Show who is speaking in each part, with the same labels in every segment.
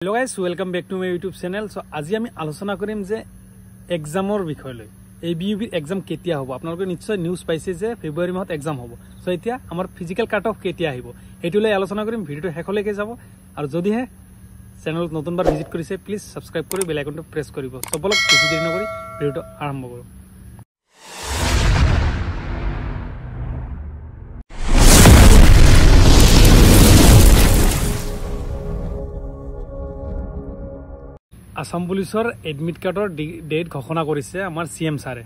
Speaker 1: Hello guys, welcome back to my YouTube channel. So আজি আমি আলোচনা কৰিম যে এক্সামৰ বিষয় লৈ ABUB এক্সাম কেতিয়া হ'ব আপোনালোকে নিশ্চয় নিউজ পাইছে যে ফেব্ৰুৱাৰী মাহত এক্সাম হ'ব সো এতিয়া আমাৰ ফিজিক্যাল কাট অফ কেতিয়া আহিব এটো লৈ আলোচনা কৰিম ভিডিওটো হেকলৈকে যাব আৰু যদি হে চেনেলত নতুনবাৰ ভিজিট কৰিছে প্লিজ সাবস্ক্ৰাইব কৰি বেল আইকনটো প্ৰেছ কৰিব সবলক বেছি দেৰি নকৰি ভিডিওটো আৰম্ভ কৰো আসাম পুলিচৰ এডমিট কাৰ্ডৰ ডেট ঘোষণা কৰিছে আমাৰ সিএম সাৰে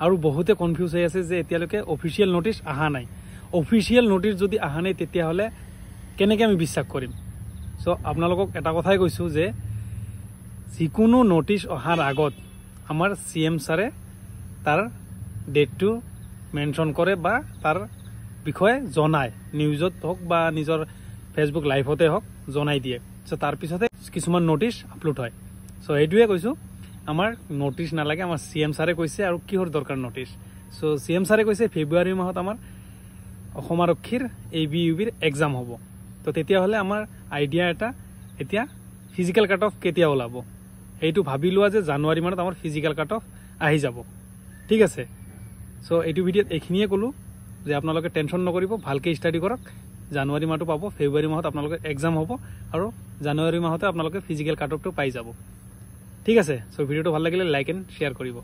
Speaker 1: আৰু বহুতে কনফিউজ হৈ আছে যে এতিয়ালৈকে অফিচিয়েল নোটিছ আহা নাই অফিচিয়েল নোটিছ যদি আহা নাই তেতিয়া হলে কেনেকৈ আমি বিশ্বাস কৰিম সো আপোনালোকক এটা কথাই কৈছো যে যিকোনো নোটিছ অহাৰ আগত আমাৰ সিএম সাৰে তাৰ ডেটটো মেনশন কৰে বা তাৰ বিষয়ে জনায় নিউজত হওক বা নিজৰ ফেসবুক লাইভতে হওক জনাই দিয়ে সো তাৰ পিছতে কিছুমান নোটিছ আপলোড হয় সো এইটোৱে কৈছো আমাৰ নোটিছ নালাগে আমাৰ সিএম সাৰে কৈছে আৰু কিহৰ দৰকাৰ নোটিছ সো সিএম সাৰে কৈছে ফেব্ৰুৱাৰী মাহত আমাৰ অসম আৰক্ষীৰ ABUBৰ এক্সাম হ'ব তো তেতিয়া হলে আমাৰ আইডিয়া এটা এতিয়া ফিজিক্যাল কাট অফ কেতিয়া ওলাব এইটো ভাবি লোৱা যে জানুৱাৰী মাহত আমাৰ ফিজিক্যাল কাট অফ আহি যাব ঠিক আছে সো এইটো ভিডিওত এইখিনিয়ে কলো যে আপোনালোকে টেনশন নকৰিব ভালকৈ ষ্টাডি কৰক জানুৱাৰী মাহটো পাব ফেব্ৰুৱাৰী মাহত আপোনালোকৰ এক্সাম হ'ব আৰু জানুৱাৰী মাহতে আপোনালোকে ফিজিক্যাল কাট অফটো পাই যাব ঠিক আছে সো ভিডিওটো ভাল লাগিলে লাইক এণ্ড শেয়াৰ কৰিব